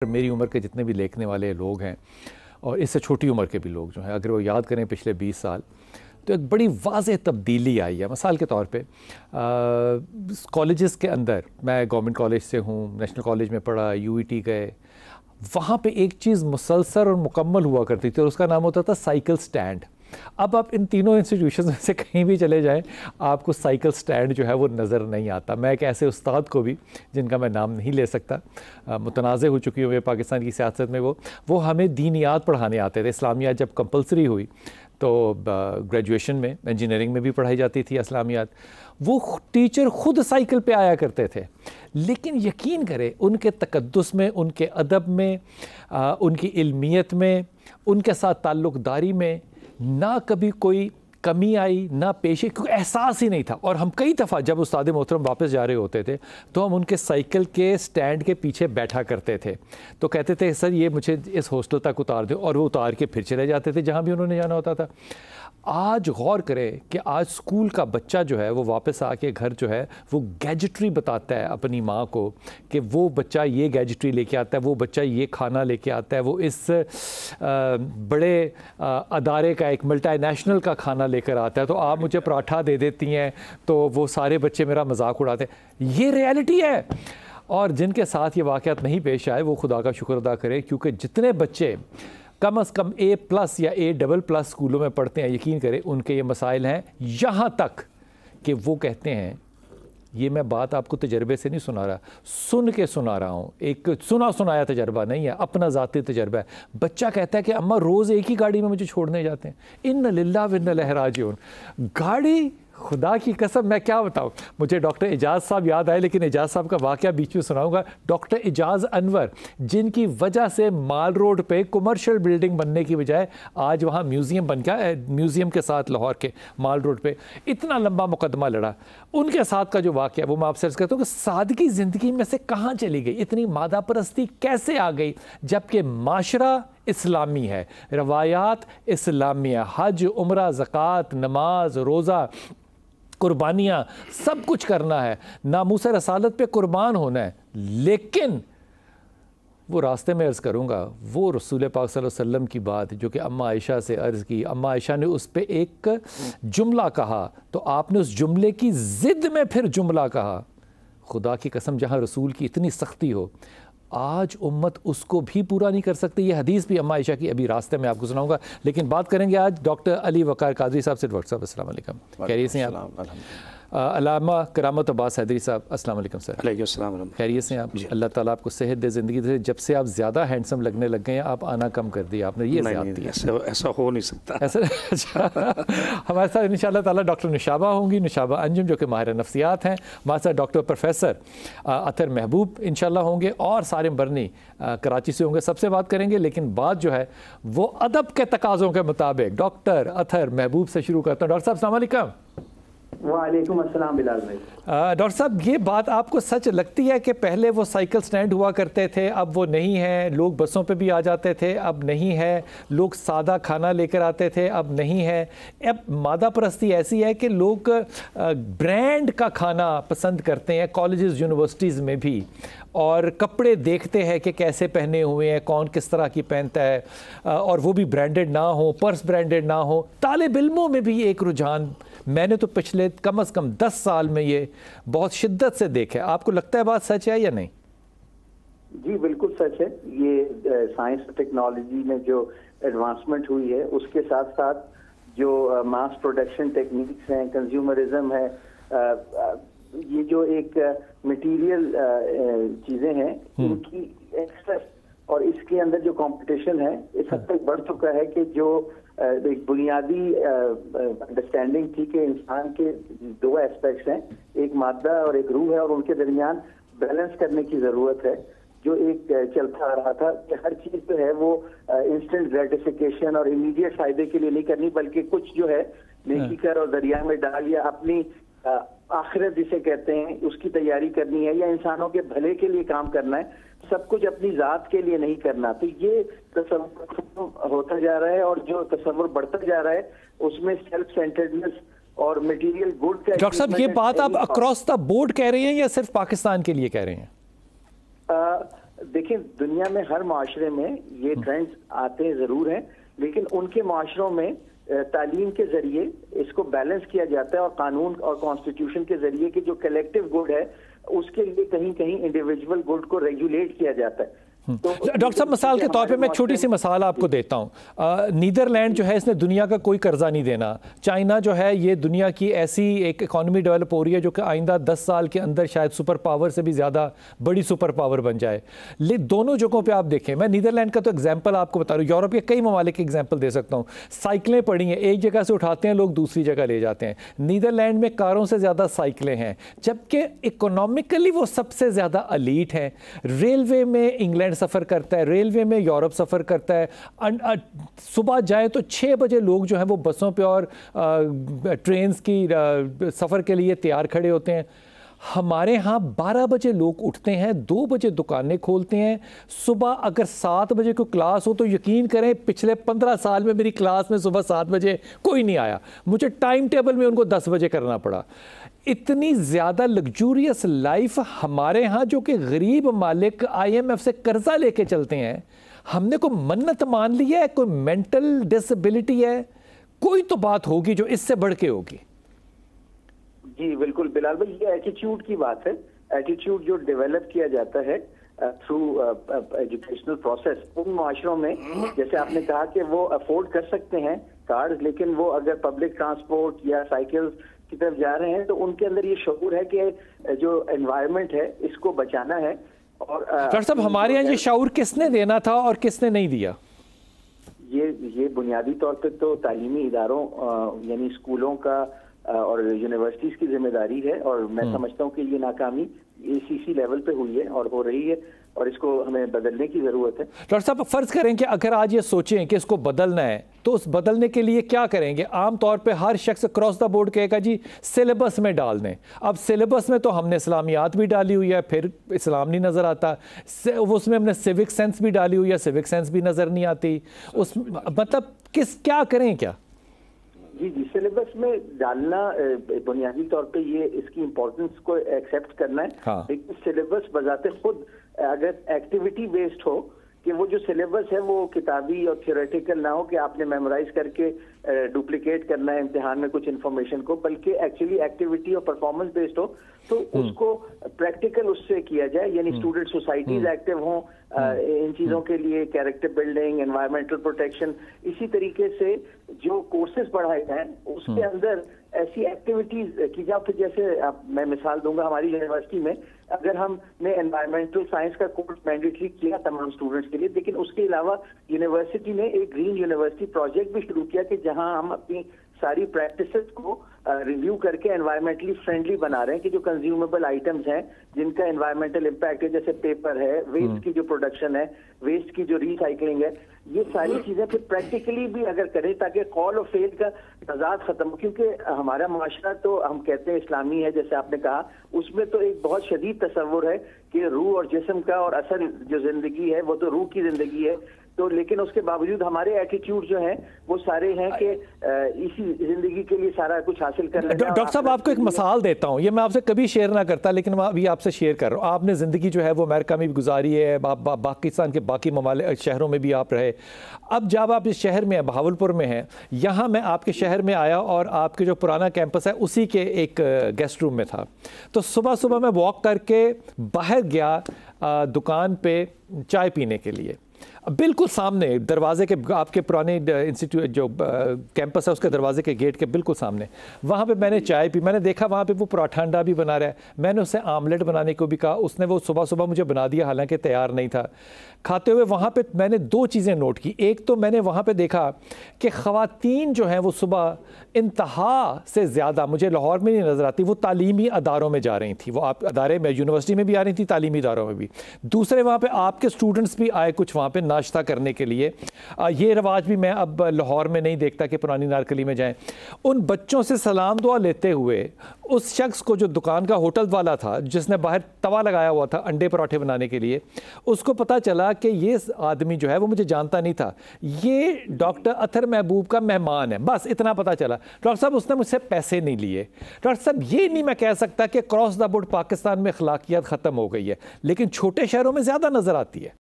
میری عمر کے جتنے بھی لیکھنے والے لوگ ہیں اور اس سے چھوٹی عمر کے بھی لوگ جو ہیں، اگر وہ یاد کریں پچھلے 20 سال تو ایک بڑی واضح تبدیلی آئی ہے۔ مثال کے طور پہ کالجز کے اندر، میں گورنمنٹ کالج سے ہوں، نیشنل کالج میں پڑھا، یو ای ٹی گئے، وہاں پہ ایک چیز مسلسل اور مکمل ہوا کرتی تھی اور اس کا نام ہوتا تھا سائیکل سٹینڈ۔ اب آپ ان تینوں انسٹیٹیوشنز میں سے کہیں بھی چلے جائیں، آپ کو سائیکل سٹینڈ جو ہے وہ نظر نہیں آتا۔ میں ایک ایسے استاد کو بھی، جن کا میں نام نہیں لے سکتا، متنازع ہو چکی ہوئے پاکستان کی سیاست میں، وہ ہمیں دینیات پڑھانے آتے تھے۔ اسلامیات جب کمپلسری ہوئی تو گریجویشن میں، انجینئرنگ میں بھی پڑھائی جاتی تھی اسلامیات، وہ ٹیچر خود سائیکل پہ آیا کرتے تھے، لیکن یقین کرے ان کے تقدس میں، ان کے ادب میں، ان کی علمیت میں، ان کے ساتھ تعلق داری میں نہ کبھی کوئی کمی آئی، نہ پیشے، کیونکہ احساس ہی نہیں تھا۔ اور ہم کئی دفعہ جب استاد محترم واپس جا رہے ہوتے تھے تو ہم ان کے سائیکل کے سٹینڈ کے پیچھے بیٹھا کرتے تھے، تو کہتے تھے سر یہ مجھے اس ہاسٹل تک اتار دو، اور وہ اتار کے پھر چلے جاتے تھے جہاں بھی انہوں نے جانا ہوتا تھا۔ آج غور کریں کہ آج اسکول کا بچہ جو ہے وہ واپس آ کے گھر جو ہے وہ گیجٹری بتاتا ہے اپنی ماں کو کہ وہ بچہ یہ گیجٹری لے کے آتا ہے، وہ بچہ یہ کھانا لے کے آتا ہے، وہ اس بڑے ادارے کا، ایک ملٹی نیشنل کا کھانا لے کر آتا ہے، تو آپ مجھے پراٹھا دے دیتی ہیں تو وہ سارے بچے میرا مذاق اڑاتے ہیں۔ یہ ریالٹی ہے۔ اور جن کے ساتھ یہ واقعات نہیں پیش آئے وہ خدا کا شکر ادا کرے، کیونکہ جتنے بچے کم از کم A+ یا A++ اسکولوں میں پڑھتے ہیں، یقین کریں ان کے یہ مسائل ہیں، یہاں تک کہ وہ کہتے ہیں، یہ میں بات آپ کو تجربے سے نہیں سنا رہا، سن کے سنا رہا ہوں، ایک سنا سنایا تجربہ نہیں ہے، اپنا ذاتی تجربہ ہے۔ بچہ کہتا ہے کہ اماں روز ایک ہی گاڑی میں مجھے چھوڑنے جاتے ہیں، ان للہ و انا الیہ راجعون۔ گاڑی، خدا کی قسم میں کیا بتاؤں، مجھے ڈاکٹر اعجاز صاحب یاد آئے، لیکن اعجاز صاحب کا واقعہ بیچ میں سناؤں گا۔ ڈاکٹر اعجاز انور، جن کی وجہ سے مال روڈ پہ کمرشل بلڈنگ بننے کی بجائے آج وہاں میوزیم بن گیا، میوزیم کے ساتھ لاہور کے مال روڈ پہ اتنا لمبا مقدمہ لڑا، ان کے ساتھ کا جو واقعہ وہ میں آپ سے عرض کرتا ہوں کہ سادگی زندگی میں سے کہاں چلی گئی، اتنی مادہ پرستی کیسے آ گئی، جبکہ معاشرہ اسلامی ہے، روایات اسلامی ہے، حج، عمرہ، زکوٰۃ، نماز، روزہ، قربانیاں، سب کچھ کرنا ہے، ناموس رسالت پہ قربان ہونا ہے، لیکن وہ راستے میں عرض کروں گا، وہ رسول پاک صلی اللہ علیہ وسلم کی بات جو کہ اماں عائشہ سے عرض کی، اماں عائشہ نے اس پہ ایک جملہ کہا تو آپ نے اس جملے کی ضد میں پھر جملہ کہا۔ خدا کی قسم، جہاں رسول کی اتنی سختی ہو، آج امت اس کو بھی پورا نہیں کر سکتی۔ یہ حدیث بھی اماں عائشہ کی ابھی راستے میں آپ کو سناؤں گا، لیکن بات کریں گے آج ڈاکٹر علی وقار قادری صاحب سے۔ ڈاکٹر صاحب السلام علیکم، خیریت سے ہیں آپ؟ علامہ کرامت عباس حیدری صاحب السلام علیکم سر۔ علیکم السلام ورحمۃ اللہ۔ خیریت سے ہیں آپ؟ اللہ تعالیٰ آپ کو صحت دے، زندگی دے۔ جب سے آپ زیادہ ہینڈسم لگنے لگ گئے ہیں، آپ آنا کم کر دیا آپ نے، یہ زیادتی ہے، ایسا ہو نہیں سکتا ایسا۔ ہمارے ساتھ ان شاء اللہ تعالیٰ ڈاکٹر نشابہ ہوں گی، نشابہ انجم، جو کہ ماہر نفسیات ہیں۔ ہمارے ساتھ ڈاکٹر پروفیسر اطہر محبوب ان شاء اللہ ہوں گے، اور سارم برنی کراچی سے ہوں گے۔ سب سے بات کریں گے، لیکن بات جو ہے وہ ادب کے تقاضوں کے مطابق ڈاکٹر اطہر محبوب سے شروع کرتا ہوں۔ ڈاکٹر صاحب السلام علیکم۔ وعلیکم السلام بلال بھائی۔ ڈاکٹر صاحب، یہ بات آپ کو سچ لگتی ہے کہ پہلے وہ سائیکل سٹینڈ ہوا کرتے تھے، اب وہ نہیں ہے؟ لوگ بسوں پہ بھی آ جاتے تھے، اب نہیں ہے؟ لوگ سادہ کھانا لے کر آتے تھے، اب نہیں ہے؟ اب مادہ پرستی ایسی ہے کہ لوگ برانڈ کا کھانا پسند کرتے ہیں کالجز، یونیورسٹیز میں بھی، اور کپڑے دیکھتے ہیں کہ کیسے پہنے ہوئے ہیں، کون کس طرح کی پہنتا ہے، اور وہ بھی برانڈڈ نہ ہو، پرس برانڈڈ نہ ہو۔ طالب علموں میں بھی ایک رجحان میں نے تو پچھلے کم از کم 10 سال میں یہ بہت شدت سے دیکھا ہے۔ آپ کو لگتا ہے بات سچ ہے یا نہیں؟ جی بالکل سچ ہے۔ یہ سائنس اور ٹیکنالوجی میں جو ایڈوانسمنٹ ہوئی ہے، اس کے ساتھ ساتھ جو ماس پروڈکشن ٹیکنیکس ہیں، کنزیومرزم ہے، یہ جو ایک مٹیریل چیزیں ہیں، ان کی ایکسس اور اس کے اندر جو کمپٹیشن ہے، اس حد تک بڑھ چکا ہے کہ جو ایک بنیادی انڈرسٹینڈنگ تھی کہ انسان کے 2 ایسپیکٹس ہیں، ایک مادہ اور ایک روح ہے، اور ان کے درمیان بیلنس کرنے کی ضرورت ہے۔ جو ایک چلتا آ رہا تھا کہ ہر چیز جو ہے وہ انسٹنٹ گریٹیفیکیشن اور امیڈیٹ فائدے کے لیے نہیں کرنی، بلکہ کچھ جو ہے نیکی کر اور دریا میں ڈال، یا اپنی آخرت جسے کہتے ہیں اس کی تیاری کرنی ہے، یا انسانوں کے بھلے کے لیے کام کرنا ہے، سب کچھ اپنی ذات کے لیے نہیں کرنا۔ تو یہ تصور ہوتا جا رہا ہے، اور جو تصور بڑھتا جا رہا ہے اس میں سیلف سینٹرڈنس اور مٹیریل گڈ کا۔ ڈاکٹر صاحب، یہ بات آپ اکراس دا بورڈ کہہ رہے ہیں یا صرف پاکستان کے لیے کہہ رہے ہیں؟ دیکھیں دنیا میں ہر معاشرے میں یہ ٹرینڈز آتے ضرور ہیں، لیکن ان کے معاشروں میں تعلیم کے ذریعے اس کو بیلنس کیا جاتا ہے، اور قانون اور کانسٹیٹیوشن کے ذریعے کہ جو کلیکٹیو گڈ ہے اس کے لیے کہیں کہیں انڈیویجول گڈ کو ریگولیٹ کیا جاتا ہے۔ ڈاکٹر صاحب مثال کے طور پہ میں ایک چھوٹی سی مثال آپ کو دیتا ہوں۔ نیدرلینڈ جو ہے اس نے دنیا کا کوئی قرضہ نہیں دینا، چائنا جو ہے یہ دنیا کی ایسی ایک اکانومی ڈیولپ ہو رہی ہے جو کہ آئندہ 10 سال کے اندر شاید سپر پاور سے بھی زیادہ بڑی سپر پاور بن جائے۔ دونوں جگہوں پہ آپ دیکھیں، میں نیدرلینڈ کا تو ایگزامپل آپ کو بتا رہا ہوں، یورپ کے کئی ممالک کی ایگزامپل دے سکتا ہوں۔ سائیکلیں پڑی ہیں، ایک جگہ سے اٹھاتے ہیں لوگ دوسری جگہ لے جاتے ہیں۔ نیدرلینڈ میں کاروں سے زیادہ سائیکلیں ہیں، جبکہ اکنامکلی وہ سب سے زیادہ ایلیٹ ہیں۔ ریلوے میں انگلینڈ سفر کرتا ہے، ریلوے میں یورپ سفر کرتا ہے، صبح جائے تو 6 بجے لوگ جو ہیں وہ بسوں پہ اور ٹرینز کی سفر کے لیے تیار کھڑے ہوتے ہیں۔ ہمارے ہاں 12 بجے لوگ اٹھتے ہیں، 2 بجے دکانیں کھولتے ہیں، صبح اگر 7 بجے کو کلاس ہو تو یقین کریں پچھلے 15 سال میں میری کلاس میں صبح 7 بجے کوئی نہیں آیا، مجھے ٹائم ٹیبل میں ان کو 10 بجے کرنا پڑا۔ اتنی زیادہ لگجوریس لائف ہمارے ہاں جو کہ غریب مالک IMF سے قرضہ لے کے چلتے ہیں۔ ہم نے کوئی منت مان لی ہے، کوئی مینٹل ڈسیبلٹی ہے، کوئی تو بات ہوگی جو اس سے بڑھ کے ہوگی۔ جی بالکل بلال بھائی، یہ ایٹیٹیوڈ کی بات ہے۔ ایٹیٹیوڈ جو ڈیولپ کیا جاتا ہے تھرو ایجوکیشنل پروسیس، ان معاشروں میں جیسے آپ نے کہا کہ وہ افورڈ کر سکتے ہیں کارز، لیکن وہ اگر پبلک ٹرانسپورٹ یا سائیکل کی طرف جا رہے ہیں تو ان کے اندر یہ شعور ہے کہ جو انوائرمنٹ ہے اس کو بچانا ہے۔ اور ڈاکٹر صاحب ہمارے یہاں یہ شعور کس نے دینا تھا اور کس نے نہیں دیا؟ یہ بنیادی طور پہ تو تعلیمی اداروں یعنی اسکولوں کا اور یونیورسٹیز کی ذمہ داری ہے، اور میں سمجھتا ہوں کہ یہ ناکامی ACC لیول پہ ہوئی ہے اور ہو رہی ہے، اور اس کو ہمیں بدلنے کی ضرورت ہے۔ ڈاکٹر صاحب فرض کریں کہ اگر آج یہ سوچیں کہ اس کو بدلنا ہے تو اس بدلنے کے لیے کیا کریں گے؟ عام طور پہ ہر شخص کراس دا بورڈ کہے گا جی سلیبس میں ڈال دیں۔ اب سلیبس میں تو ہم نے اسلامیات بھی ڈالی ہوئی ہے، پھر اسلام نہیں نظر آتا، اس میں ہم نے سیوک سینس بھی ڈالی ہوئی ہے، سیوک سینس بھی نظر نہیں آتی، اس مطلب کیا کریں کیا؟ جی سلیبس میں ڈالنا بنیادی طور پہ یہ اس کی امپورٹنس کو ایکسیپٹ کرنا ہے، لیکن سلیبس بذات خود اگر ایکٹیویٹی بیسڈ ہو کہ وہ جو سلیبس ہے وہ کتابی اور تھیوریٹیکل نہ ہو کہ آپ نے میمورائز کر کے ڈپلیکیٹ کرنا ہے امتحان میں کچھ انفارمیشن کو، بلکہ ایکچولی ایکٹیویٹی اور پرفارمنس بیسڈ ہو تو اس کو پریکٹیکل اس سے کیا جائے، یعنی اسٹوڈنٹ سوسائٹیز ایکٹیو ہوں ان چیزوں کے لیے، کیریکٹر بلڈنگ، انوائرمنٹل پروٹیکشن، اسی طریقے سے جو کورسز پڑھائے جائیں اس کے اندر ایسی ایکٹیویٹیز کی جائے۔ پھر جیسے میں مثال دوں گا، ہماری یونیورسٹی میں اگر ہم نے انوائرمنٹل سائنس کا کورس مینڈیٹری کیا تمام اسٹوڈنٹس کے لیے، لیکن اس کے علاوہ یونیورسٹی نے ایک گرین یونیورسٹی پروجیکٹ بھی شروع کیا کہ جہاں ہم اپنی ساری پریکٹسز کو ریویو کر کے انوائرمنٹلی فرینڈلی بنا رہے ہیں کہ جو کنزیومیبل آئٹمز ہیں جن کا انوائرمنٹل امپیکٹ ہے، جیسے پیپر ہے، ویسٹ کی جو پروڈکشن ہے، ویسٹ کی جو ریسائکلنگ ہے، یہ ساری چیزیں پھر پریکٹیکلی بھی اگر کریں تاکہ قول و فعل کا تضاد ختم ہو، کیونکہ ہمارا معاشرہ تو ہم کہتے ہیں اسلامی ہے جیسے آپ نے کہا، اس میں تو ایک بہت شدید تصور ہے کہ روح اور جسم کا اور اصل جو زندگی ہے وہ تو روح کی زندگی ہے، تو لیکن اس کے باوجود ہمارے ایٹیٹیوڈ جو ہیں وہ سارے ہیں کہ اسی زندگی کے لیے سارا کچھ حاصل کر لینا۔ ڈاکٹر صاحب آپ کو ایک مثال دیتا ہوں، یہ میں آپ سے کبھی شیئر نہ کرتا لیکن میں ابھی آپ سے شیئر کر رہا ہوں۔ آپ نے زندگی جو ہے وہ امریکہ میں بھی گزاری ہے، پاکستان کے باقی ممالک شہروں میں بھی آپ رہے۔ اب جب آپ اس شہر میں بہاولپور میں ہیں، یہاں میں آپ کے شہر میں آیا اور آپ کے جو پرانا کیمپس ہے اسی کے ایک گیسٹ روم میں تھا، تو صبح میں واک کر کے باہر گیا دکان پہ چائے پینے کے لیے، بالکل سامنے دروازے کے، آپ کے پرانے انسٹیٹیوٹ جو کیمپس ہے اس کے دروازے کے گیٹ کے بالکل سامنے، وہاں پہ میں نے چائے پی، میں نے دیکھا وہاں پہ وہ پراٹھا انڈا بھی بنا رہا ہے، میں نے اسے آملیٹ بنانے کو بھی کہا، اس نے وہ صبح مجھے بنا دیا حالانکہ تیار نہیں تھا۔ کھاتے ہوئے وہاں پہ میں نے 2 چیزیں نوٹ کی، ایک تو میں نے وہاں پہ دیکھا کہ خواتین جو ہیں وہ صبح انتہا سے زیادہ، مجھے لاہور میں نہیں نظر آتی، وہ تعلیمی اداروں میں جا رہی تھیں، وہ آپ ادارے میں یونیورسٹی میں بھی آ رہی تھیں، تعلیمی اداروں میں بھی۔ دوسرے وہاں پہ آپ کے اسٹوڈنٹس بھی آئے کچھ وہاں پہ ناشتہ کرنے کے لیے، یہ رواج بھی میں اب لاہور میں نہیں دیکھتا کہ پرانی نارکلی میں جائیں۔ ان بچوں سے سلام دعا لیتے ہوئے اس شخص کو جو دکان کا ہوٹل والا تھا جس نے باہر توا لگایا ہوا تھا انڈے پراٹھے بنانے کے لیے، اس کو پتا چلا کہ یہ آدمی جو ہے وہ مجھے جانتا نہیں تھا، یہ ڈاکٹر اطہر محبوب کا مہمان ہے، بس اتنا پتا چلا۔ ڈاکٹر صاحب اس نے مجھ سے پیسے نہیں لیے۔ ڈاکٹر صاحب یہ نہیں میں کہہ سکتا کہ کراس دا بورڈ پاکستان میں اخلاقیات ختم ہو گئی ہے، لیکن چھوٹے شہروں میں زیادہ نظر آتی ہے۔